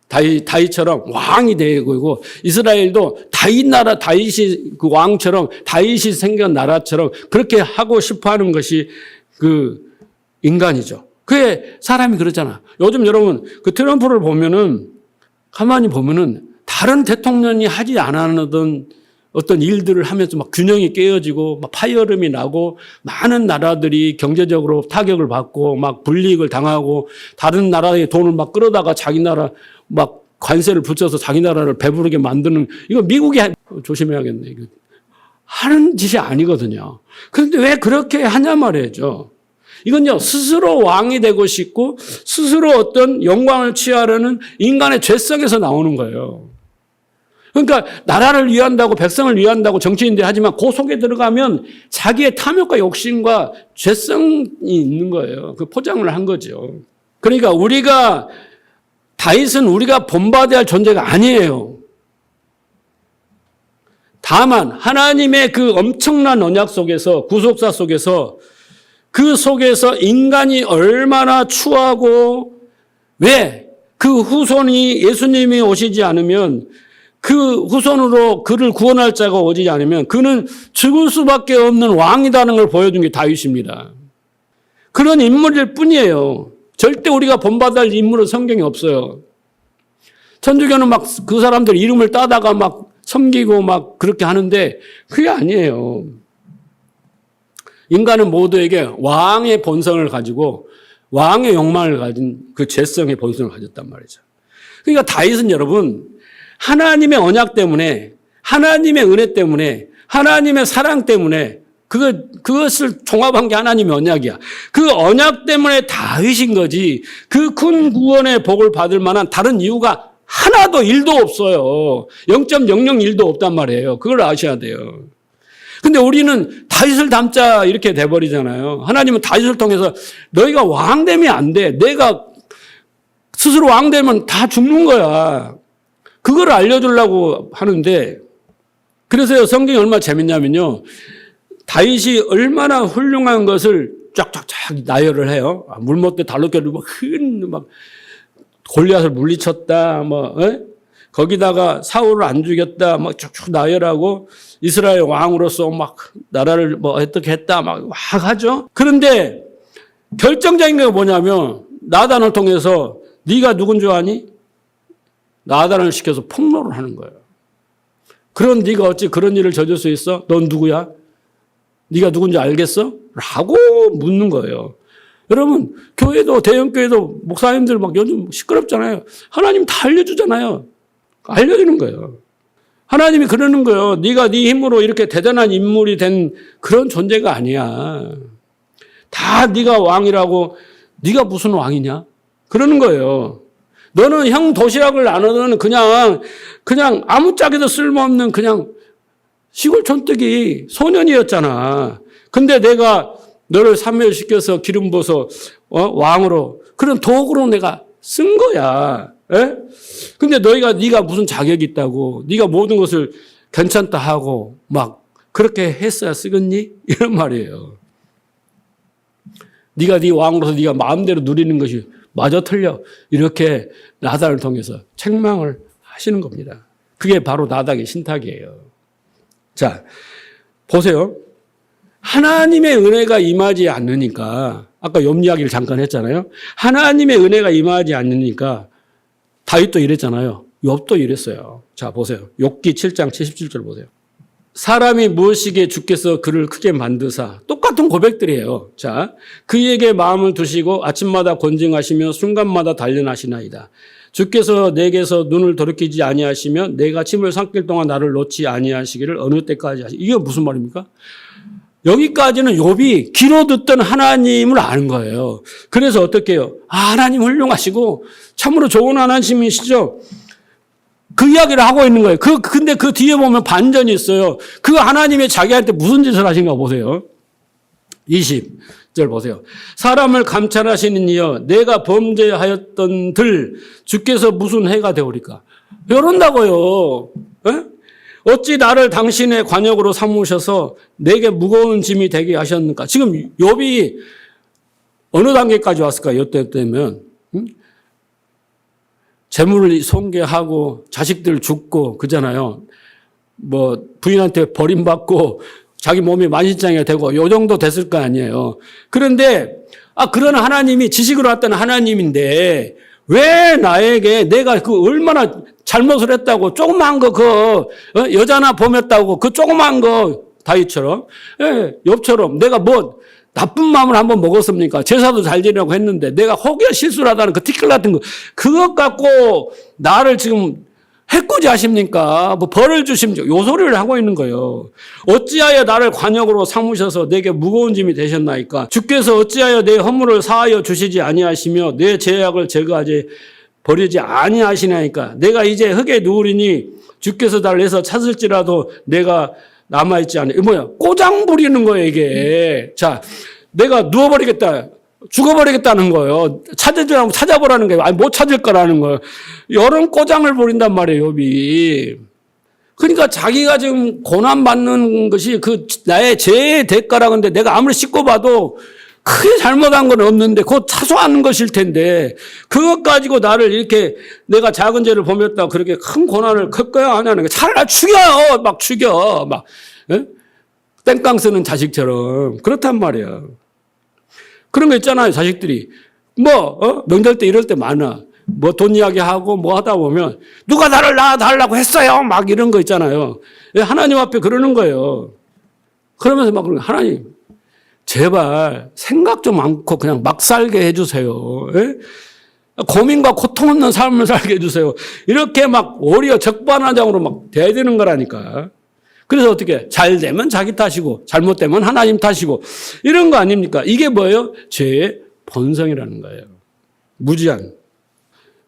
다윗처럼 왕이 되고 이스라엘도 다윗이 그 왕처럼 다윗이 생긴 나라처럼 그렇게 하고 싶어하는 것이 그 인간이죠. 그게 사람이 그러잖아. 요즘 여러분 그 트럼프를 보면은 가만히 보면은 다른 대통령이 하지 않았던 어떤 일들을 하면서 막 균형이 깨어지고 막 파열음이 나고 많은 나라들이 경제적으로 타격을 받고 막 불이익을 당하고 다른 나라의 돈을 막 끌어다가 자기 나라 막 관세를 붙여서 자기 나라를 배부르게 만드는 이거 미국이 조심해야겠네. 이거 하는 짓이 아니거든요. 그런데 왜 그렇게 하냐 말이죠. 이건요, 스스로 왕이 되고 싶고 스스로 어떤 영광을 취하려는 인간의 죄성에서 나오는 거예요. 그러니까 나라를 위한다고 백성을 위한다고 정치인들이 하지만 그 속에 들어가면 자기의 탐욕과 욕심과 죄성이 있는 거예요. 그 포장을 한 거죠. 그러니까 다윗은 우리가 본받아야 할 존재가 아니에요. 다만 하나님의 그 엄청난 언약 속에서 구속사 속에서 그 속에서 인간이 얼마나 추하고 왜 그 후손이 예수님이 오시지 않으면 그 후손으로 그를 구원할 자가 오지 않으면 그는 죽을 수밖에 없는 왕이라는 걸 보여준 게 다윗입니다. 그런 인물일 뿐이에요. 절대 우리가 본받아야 할 인물은 성경에 없어요. 천주교는 막 그 사람들 이름을 따다가 막 섬기고 막 그렇게 하는데 그게 아니에요. 인간은 모두에게 왕의 본성을 가지고 왕의 욕망을 가진 그 죄성의 본성을 가졌단 말이죠. 그러니까 다윗은 여러분 하나님의 언약 때문에 하나님의 은혜 때문에 하나님의 사랑 때문에 그것을 종합한 게 하나님의 언약이야. 그 언약 때문에 다윗인 거지 그 큰 구원의 복을 받을 만한 다른 이유가 하나도 1도 없어요. 0.001도 없단 말이에요. 그걸 아셔야 돼요. 근데 우리는 다윗을 닮자 이렇게 돼버리잖아요. 하나님은 다윗을 통해서 너희가 왕 되면 안 돼. 내가 스스로 왕 되면 다 죽는 거야. 그걸 알려주려고 하는데 그래서 성경이 얼마나 재밌냐면요. 다윗이 얼마나 훌륭한 것을 쫙쫙쫙 나열을 해요. 물못대 달롯개를 막 골리앗을 물리쳤다. 거기다가 사울을 안 죽였다. 막 쭉쭉 나열하고 이스라엘 왕으로서 막 나라를 어떻게 했다. 막 하죠. 그런데 결정적인 게 뭐냐면 나단을 통해서 네가 누군 줄 아니? 나단을 시켜서 폭로를 하는 거예요. 그런 네가 어찌 그런 일을 저질 수 있어? 넌 누구야? 네가 누군지 알겠어? 라고 묻는 거예요. 여러분 교회도 대형교회도 목사님들 막 요즘 시끄럽잖아요. 하나님 다 알려주잖아요. 알려주는 거예요. 하나님이 그러는 거예요. 네가 네 힘으로 이렇게 대단한 인물이 된 그런 존재가 아니야. 다 네가 왕이라고 네가 무슨 왕이냐? 그러는 거예요. 너는 형 도시락을 나누는 그냥 아무짝에도 쓸모없는 그냥 시골 촌뜨기 소년이었잖아. 근데 내가 너를 사무엘시켜서 기름 부어서 왕으로 그런 도구로 내가 쓴 거야. 에? 근데 네가 무슨 자격이 있다고 네가 모든 것을 괜찮다 하고 막 그렇게 했어야 쓰겠니? 이런 말이에요. 네가 네 왕으로서 네가 마음대로 누리는 것이 마저 틀려. 이렇게 나단을 통해서 책망을 하시는 겁니다. 그게 바로 나단의 신탁이에요. 자, 보세요. 하나님의 은혜가 임하지 않으니까 아까 욥 이야기를 잠깐 했잖아요. 하나님의 은혜가 임하지 않으니까 다윗도 이랬잖아요. 욥도 이랬어요. 자, 보세요. 욥기 7장 77절 보세요. 사람이 무엇이기에 주께서 그를 크게 만드사 똑같은 고백들이에요. 자, 그에게 마음을 두시고 아침마다 권징하시며 순간마다 단련하시나이다. 주께서 내게서 눈을 돌이키지 아니하시면 내가 침을 삼킬 동안 나를 놓지 아니하시기를 어느 때까지 하시. 이게 무슨 말입니까? 여기까지는 욥이 귀로 듣던 하나님을 아는 거예요. 그래서 어떻게 해요? 하나님 훌륭하시고 참으로 좋은 하나님이시죠. 그 이야기를 하고 있는 거예요. 근데 그 뒤에 보면 반전이 있어요. 그 하나님이 자기한테 무슨 짓을 하신가 보세요. 20절 보세요. 사람을 감찰하시는 이여 내가 범죄하였던들 주께서 무슨 해가 되오리까? 이런다고요. 에? 어찌 나를 당신의 관역으로 삼으셔서 내게 무거운 짐이 되게 하셨는가? 지금 욥이 어느 단계까지 왔을까? 이때 때면 재물을 손괴하고 자식들 죽고 그잖아요. 뭐 부인한테 버림받고 자기 몸이 만신창이가 되고 요 정도 됐을 거 아니에요. 그런데 그런 하나님이 지식으로 왔던 하나님인데 왜 나에게 내가 그 얼마나 잘못을 했다고 조그만 거 여자나 범했다고 그 조그만 거 다윗처럼 욥처럼 내가 뭐 나쁜 마음을 한번 먹었습니까? 제사도 잘 지내려고 했는데 내가 혹여 실수를 하다는 그 티끌 같은 거 그것 갖고 나를 지금 해코지 하십니까? 뭐 벌을 주십니까? 요 소리를 하고 있는 거예요. 어찌하여 나를 관역으로 삼으셔서 내게 무거운 짐이 되셨나이까? 주께서 어찌하여 내 허물을 사하여 주시지 아니하시며 내 죄악을 제거하지 버리지 아니하시나이까? 내가 이제 흙에 누우리니 주께서 나를 내서 찾을지라도 내가 남아있지 않아. 이거 뭐야? 꼬장 부리는 거예요, 이게. 자, 내가 누워버리겠다. 죽어버리겠다는 거예요. 찾으라고 찾아보라는 거예요. 아니, 못 찾을 거라는 거예요. 이런 꼬장을 부린단 말이에요, 욥이. 그러니까 자기가 지금 고난받는 것이 그 나의 죄의 대가라는데 내가 아무리 씻고 봐도 크게 잘못한 건 없는데 그거 사소한 것일 텐데 그것 가지고 나를 이렇게 내가 작은 죄를 범했다고 그렇게 큰 고난을 겪어야 하냐는 거예요. 차라리 죽여요. 막 죽여. 막 땡깡 쓰는 자식처럼. 그렇단 말이야. 그런 거 있잖아요, 자식들이. 명절 때 이럴 때 많아. 돈 이야기하고 하다 보면, 누가 나를 낳아달라고 했어요! 막 이런 거 있잖아요. 하나님 앞에 그러는 거예요. 그러면서 막, 하나님, 제발 생각 좀 않고 그냥 막 살게 해주세요. 예? 고민과 고통 없는 삶을 살게 해주세요. 이렇게 막 오히려 적반하장으로 막 돼야 되는 거라니까. 그래서 어떻게 잘 되면 자기 탓이고 잘못되면 하나님 탓이고 이런 거 아닙니까? 이게 뭐예요? 죄의 본성이라는 거예요. 무지한.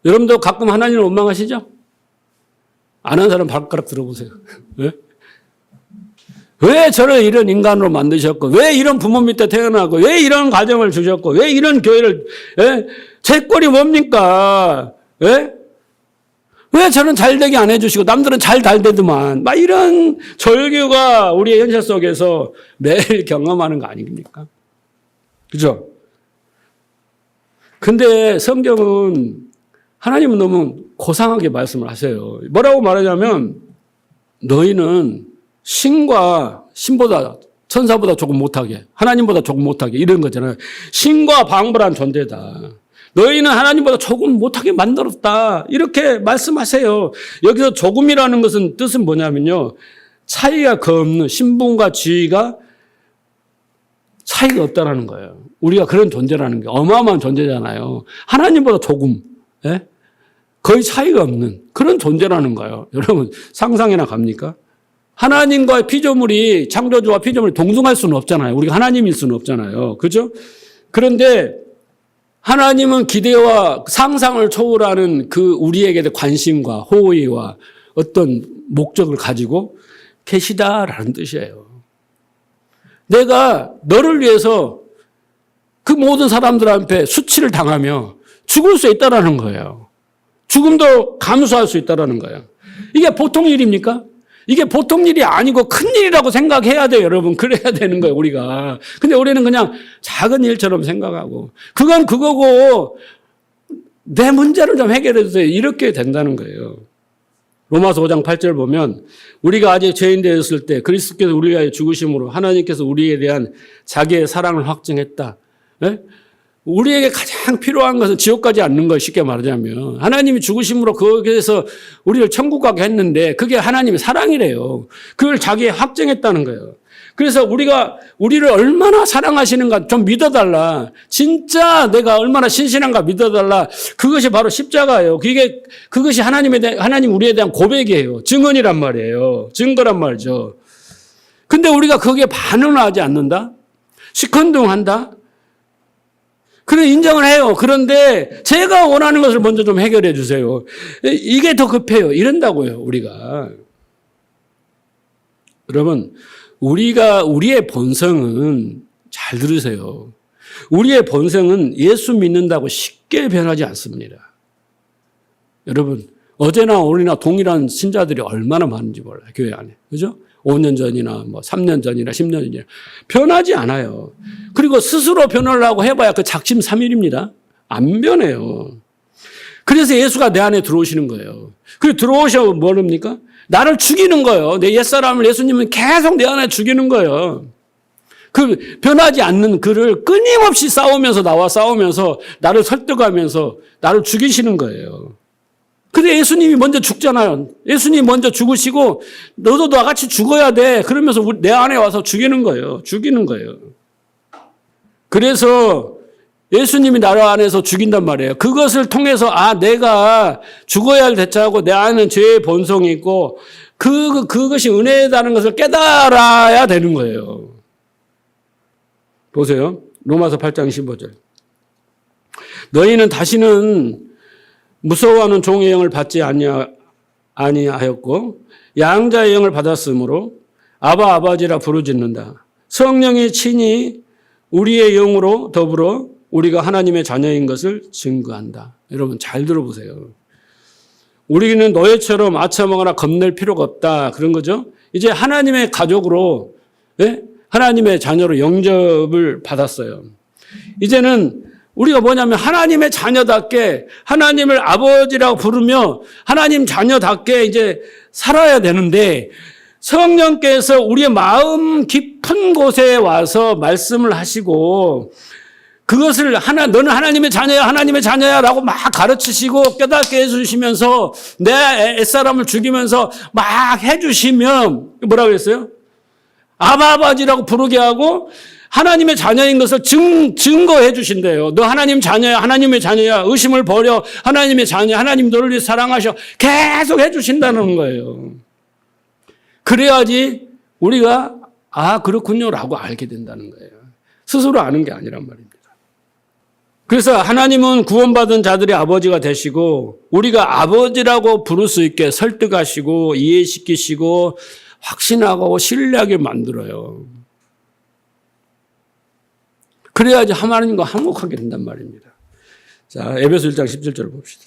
여러분도 가끔 하나님을 원망하시죠? 안 한 사람 발가락 들어보세요. 네? 왜 저를 이런 인간으로 만드셨고 왜 이런 부모 밑에 태어나고 왜 이런 가정을 주셨고 왜 이런 교회를 제 꼴이 뭡니까? 왜 저는 잘되게 안 해주시고 남들은 잘 되더만 막 이런 절규가 우리의 현실 속에서 매일 경험하는 거 아닙니까? 그죠? 근데 성경은 하나님은 너무 고상하게 말씀을 하세요. 뭐라고 말하냐면 너희는 신보다 천사보다 조금 못하게 하나님보다 조금 못하게 이런 거잖아요. 신과 방불한 존재다. 너희는 하나님보다 조금 못하게 만들었다. 이렇게 말씀하세요. 여기서 조금이라는 것은 뜻은 뭐냐면요. 차이가 없는 신분과 지위가 차이가 없다라는 거예요. 우리가 그런 존재라는 게 어마어마한 존재잖아요. 하나님보다 조금 거의 차이가 없는 그런 존재라는 거예요. 여러분 상상이나 갑니까? 하나님과의 피조물이 창조주와 피조물이 동등할 수는 없잖아요. 우리가 하나님일 수는 없잖아요. 그죠? 그런데 하나님은 기대와 상상을 초월하는 그 우리에게 관심과 호의와 어떤 목적을 가지고 계시다라는 뜻이에요. 내가 너를 위해서 그 모든 사람들 앞에 수치를 당하며 죽을 수 있다라는 거예요. 죽음도 감수할 수 있다라는 거예요. 이게 보통 일입니까? 이게 보통 일이 아니고 큰 일이라고 생각해야 돼요, 여러분. 그래야 되는 거예요, 우리가. 근데 우리는 그냥 작은 일처럼 생각하고, 그건 그거고, 내 문제를 좀 해결해 주세요. 이렇게 된다는 거예요. 로마서 5장 8절 보면, 우리가 아직 죄인 되었을 때, 그리스도께서 우리를 위하여 죽으심으로 하나님께서 우리에 대한 자기의 사랑을 확증했다. 네? 우리에게 가장 필요한 것은 지옥 가지 않는 것, 쉽게 말하자면. 하나님이 죽으심으로 거기에서 우리를 천국 가게 했는데 그게 하나님의 사랑이래요. 그걸 자기에 확증했다는 거예요. 그래서 우리를 얼마나 사랑하시는가 좀 믿어달라. 진짜 내가 얼마나 신실한가 믿어달라. 그것이 바로 십자가예요. 그것이 하나님 우리에 대한 고백이에요. 증언이란 말이에요. 증거란 말이죠. 근데 우리가 거기에 반응을 하지 않는다? 시큰둥한다? 그래, 인정을 해요. 그런데 제가 원하는 것을 먼저 좀 해결해 주세요. 이게 더 급해요. 이런다고요, 우리가. 여러분, 우리의 본성은, 잘 들으세요. 우리의 본성은 예수 믿는다고 쉽게 변하지 않습니다. 여러분, 어제나 오늘이나 동일한 신자들이 얼마나 많은지 몰라요, 교회 안에. 그죠? 5년 전이나 3년 전이나 10년 전이나 변하지 않아요. 그리고 스스로 변하려고 해봐야 그 작심삼일입니다. 안 변해요. 그래서 예수가 내 안에 들어오시는 거예요. 그리고 들어오셔서 뭐랍니까? 나를 죽이는 거예요. 내 옛사람을 예수님은 계속 내 안에 죽이는 거예요. 그 변하지 않는 그를 끊임없이 나와 싸우면서 나를 설득하면서 나를 죽이시는 거예요. 근데 예수님이 먼저 죽잖아요. 예수님이 먼저 죽으시고 너도 나같이 죽어야 돼. 그러면서 내 안에 와서 죽이는 거예요. 그래서 예수님이 나를 안에서 죽인단 말이에요. 그것을 통해서 내가 죽어야 할 대차하고 내 안에는 죄의 본성이 있고 그것이 은혜다는 것을 깨달아야 되는 거예요. 보세요. 로마서 8장 15절. 너희는 다시는 무서워하는 종의 영을 받지 아니하였고 양자의 영을 받았으므로 아버지라 부르짖는다. 성령이 친히 우리의 영으로 더불어 우리가 하나님의 자녀인 것을 증거한다. 여러분 잘 들어보세요. 우리는 너희처럼 아첨하거나 겁낼 필요가 없다. 그런 거죠. 이제 하나님의 가족으로, 하나님의 자녀로 영접을 받았어요. 이제는 우리가 뭐냐면 하나님의 자녀답게 하나님을 아버지라고 부르며 하나님 자녀답게 이제 살아야 되는데 성령께서 우리의 마음 깊은 곳에 와서 말씀을 하시고 그것을 너는 하나님의 자녀야 라고 막 가르치시고 깨닫게 해주시면서 내 옛사람을 죽이면서 막 해주시면 뭐라고 그랬어요? 아버지라고 부르게 하고 하나님의 자녀인 것을 증거해 주신대요. 너 하나님 자녀야, 하나님의 자녀야. 의심을 버려. 하나님의 자녀, 하나님 너를 사랑하셔. 계속 해 주신다는 거예요. 그래야지 우리가 그렇군요 라고 알게 된다는 거예요. 스스로 아는 게 아니란 말입니다. 그래서 하나님은 구원받은 자들의 아버지가 되시고 우리가 아버지라고 부를 수 있게 설득하시고 이해시키시고 확신하고 신뢰하게 만들어요. 그래야지 하나님과 화목하게 된단 말입니다. 자, 에베소 1장 17절을 봅시다.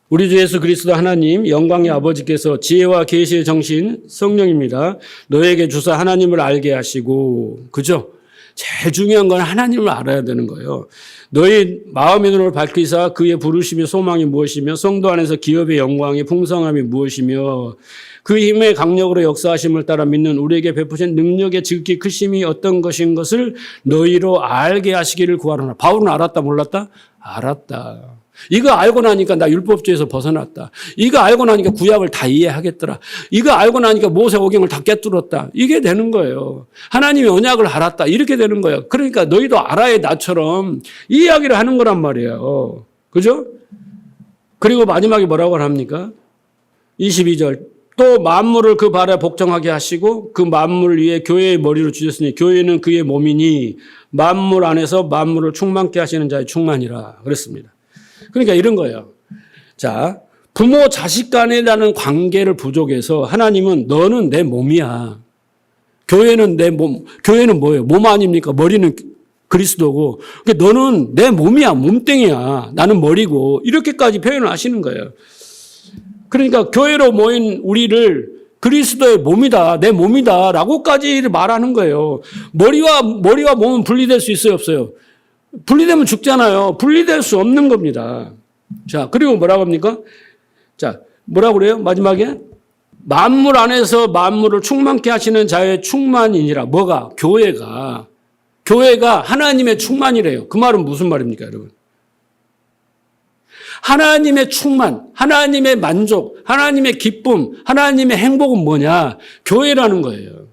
우리 주 예수 그리스도 하나님 영광의 아버지께서 지혜와 계시의 정신 성령입니다. 너에게 주사 하나님을 알게 하시고, 그죠? 제일 중요한 건 하나님을 알아야 되는 거예요. 너희 마음의 눈을 밝히사 그의 부르심의 소망이 무엇이며 성도 안에서 기업의 영광의 풍성함이 무엇이며 그 힘의 강력으로 역사하심을 따라 믿는 우리에게 베푸신 능력의 지극히 크심이 어떤 것인 것을 너희로 알게 하시기를 구하노라. 바울은 알았다 몰랐다? 알았다. 이거 알고 나니까 나 율법주의에서 벗어났다. 이거 알고 나니까 구약을 다 이해하겠더라. 이거 알고 나니까 모세오경을 다 깨뚫었다. 이게 되는 거예요. 하나님의 언약을 알았다. 이렇게 되는 거예요. 그러니까 너희도 알아야 나처럼 이 이야기를 하는 거란 말이에요. 그죠? 그리고 마지막에 뭐라고 합니까? 22절. 또 만물을 그 발에 복종하게 하시고 그 만물 위에 교회의 머리로 주셨으니 교회는 그의 몸이니 만물 안에서 만물을 충만케 하시는 자의 충만이라 그랬습니다. 그러니까 이런 거예요. 자, 부모 자식 간이라는 관계를 부족해서 하나님은 너는 내 몸이야. 교회는 내 몸. 교회는 뭐예요? 몸 아닙니까? 머리는 그리스도고. 그러니까 너는 내 몸이야. 몸뚱이야. 나는 머리고. 이렇게까지 표현을 하시는 거예요. 그러니까 교회로 모인 우리를 그리스도의 몸이다, 내 몸이다 라고까지 말하는 거예요. 머리와 몸은 분리될 수 있어요, 없어요? 분리되면 죽잖아요. 분리될 수 없는 겁니다. 자, 그리고 뭐라고 합니까? 자, 뭐라고 그래요? 마지막에? 만물 안에서 만물을 충만케 하시는 자의 충만이니라. 뭐가? 교회가 하나님의 충만이래요. 그 말은 무슨 말입니까, 여러분? 하나님의 충만, 하나님의 만족, 하나님의 기쁨, 하나님의 행복은 뭐냐? 교회라는 거예요.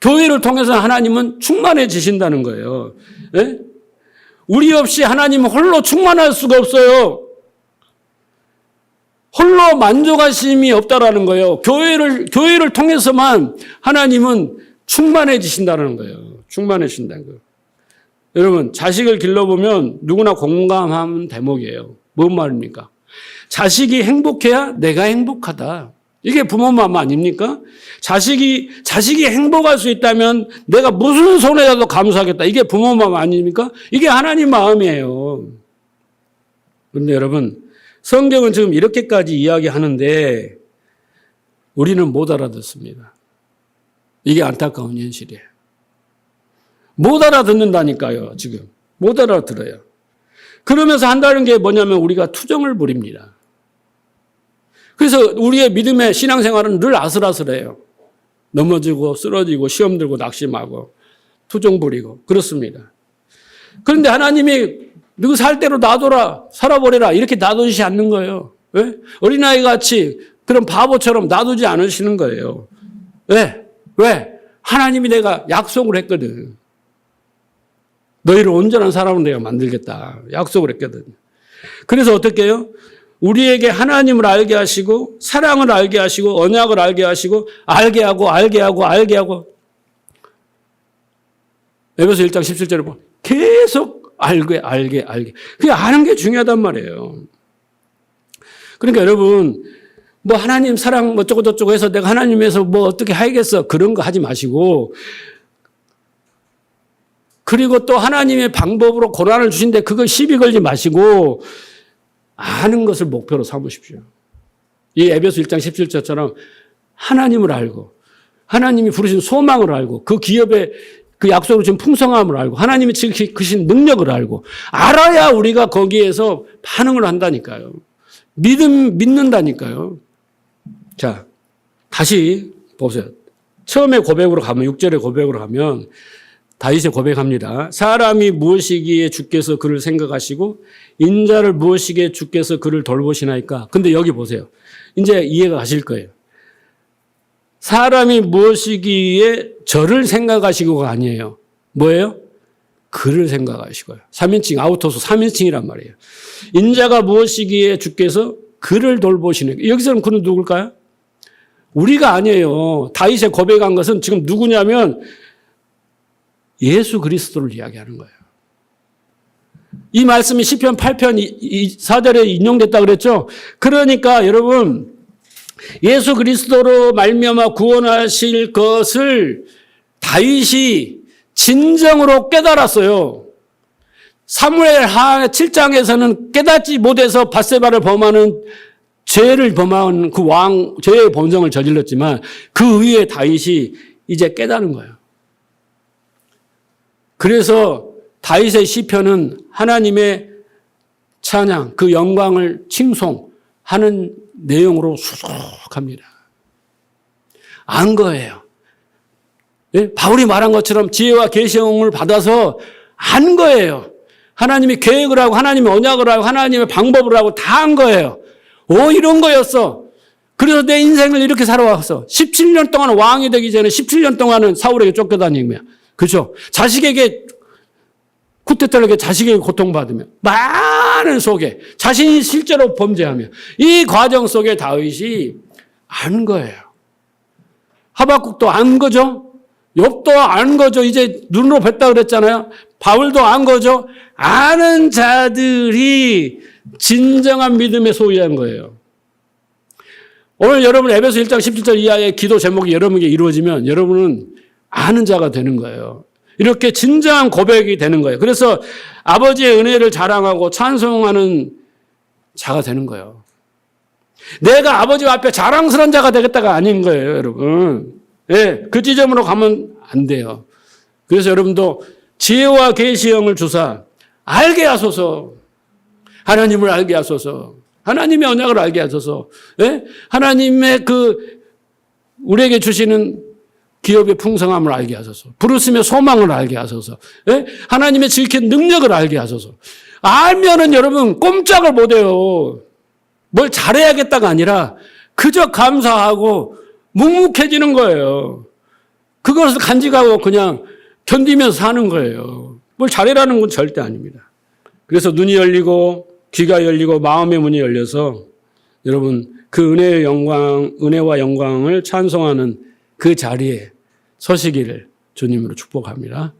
교회를 통해서 하나님은 충만해지신다는 거예요. 예? 우리 없이 하나님은 홀로 충만할 수가 없어요. 홀로 만족하심이 없다라는 거예요. 교회를 통해서만 하나님은 충만해지신다는 거예요. 충만해지신다는 거예요. 여러분, 자식을 길러보면 누구나 공감하는 대목이에요. 뭔 말입니까? 자식이 행복해야 내가 행복하다. 이게 부모 마음 아닙니까? 자식이 행복할 수 있다면 내가 무슨 손해라도 감수하겠다. 이게 부모 마음 아닙니까? 이게 하나님 마음이에요. 그런데 여러분, 성경은 지금 이렇게까지 이야기하는데 우리는 못 알아듣습니다. 이게 안타까운 현실이에요. 못 알아듣는다니까요, 지금. 못 알아들어요. 그러면서 한다는 게 뭐냐면 우리가 투정을 부립니다. 그래서 우리의 믿음의 신앙생활은 늘 아슬아슬해요. 넘어지고 쓰러지고 시험 들고 낙심하고 투정 부리고 그렇습니다. 그런데 하나님이 너 살 대로 놔둬라, 살아버려라 이렇게 놔두지 않는 거예요. 왜? 어린아이 같이 그런 바보처럼 놔두지 않으시는 거예요. 왜? 하나님이 내가 약속을 했거든. 너희를 온전한 사람으로 내가 만들겠다. 약속을 했거든. 그래서 어떻게 해요? 우리에게 하나님을 알게 하시고 사랑을 알게 하시고 언약을 알게 하시고 알게 하고 에베소 1장 17절에 보면 계속 알게. 그게 아는 게 중요하단 말이에요. 그러니까 여러분, 뭐 하나님 사랑 뭐 어쩌고 해서 내가 하나님에서 뭐 어떻게 하겠어. 그런 거 하지 마시고, 그리고 또 하나님의 방법으로 고난을 주신데 그거 시비 걸지 마시고 아는 것을 목표로 삼으십시오. 이 에베소 1장 17절처럼 하나님을 알고 하나님이 부르신 소망을 알고 그 기업의 그 약속으로 지금 풍성함을 알고 하나님이 지키신 능력을 알고 알아야 우리가 거기에서 반응을 한다니까요. 믿는다니까요. 자, 다시 보세요. 처음에 고백으로 가면 6절의 고백으로 가면 다윗이 고백합니다. 사람이 무엇이기에 주께서 그를 생각하시고 인자를 무엇이기에 주께서 그를 돌보시나이까. 근데 여기 보세요. 이제 이해가 가실 거예요. 사람이 무엇이기에 저를 생각하시고가 아니에요. 뭐예요? 그를 생각하시고요. 3인칭, 아우토소 3인칭이란 말이에요. 인자가 무엇이기에 주께서 그를 돌보시는. 여기서는 그는 누굴까요? 우리가 아니에요. 다윗의 고백한 것은 지금 누구냐면 예수 그리스도를 이야기하는 거예요. 이 말씀이 시편 8편 4절에 인용됐다 그랬죠. 그러니까 여러분, 예수 그리스도로 말미암아 구원하실 것을 다윗이 진정으로 깨달았어요. 사무엘 하 7장에서는 깨닫지 못해서 밧세바를 범하는 죄를 범한 그 왕, 죄의 본성을 저질렀지만 그 위에 다윗이 이제 깨달은 거예요. 그래서 다윗의 시편은 하나님의 찬양, 그 영광을 칭송하는 내용으로 수록합니다. 안 거예요. 예? 바울이 말한 것처럼 지혜와 계시형을 받아서 안 거예요. 하나님이 계획을 하고 하나님의 언약을 하고 하나님의 방법을 하고 다 한 거예요. 이런 거였어. 그래서 내 인생을 이렇게 살아왔어. 17년 동안 왕이 되기 전에 17년 동안은 사울에게 쫓겨다닌 거야. 그렇죠? 자식에게 쿠데타에게 자식에게 고통받으며 많은 속에 자신이 실제로 범죄하며 이 과정 속에 다윗이 안 거예요. 하박국도 안 거죠. 욥도 안 거죠. 이제 눈으로 뵀다 그랬잖아요. 바울도 안 거죠. 아는 자들이 진정한 믿음의 소유한 거예요. 오늘 여러분 에베소 1장 17절 이하의 기도 제목이 여러분에게 이루어지면 여러분은 아는 자가 되는 거예요. 이렇게 진정한 고백이 되는 거예요. 그래서 아버지의 은혜를 자랑하고 찬송하는 자가 되는 거예요. 내가 아버지 앞에 자랑스러운 자가 되겠다가 아닌 거예요, 여러분. 예, 그 지점으로 가면 안 돼요. 그래서 여러분도 지혜와 계시형을 주사 알게 하소서. 하나님을 알게 하소서. 하나님의 언약을 알게 하소서. 예? 하나님의 우리에게 주시는 기업의 풍성함을 알게 하소서. 부르심의 소망을 알게 하소서. 예? 하나님의 지킨 능력을 알게 하소서. 알면은 여러분 꼼짝을 못해요. 뭘 잘해야겠다가 아니라 그저 감사하고 묵묵해지는 거예요. 그것을 간직하고 그냥 견디면서 사는 거예요. 뭘 잘해라는 건 절대 아닙니다. 그래서 눈이 열리고 귀가 열리고 마음의 문이 열려서 여러분 그 은혜의 영광, 은혜와 영광을 찬송하는 그 자리에 서시기를 주님으로 축복합니다.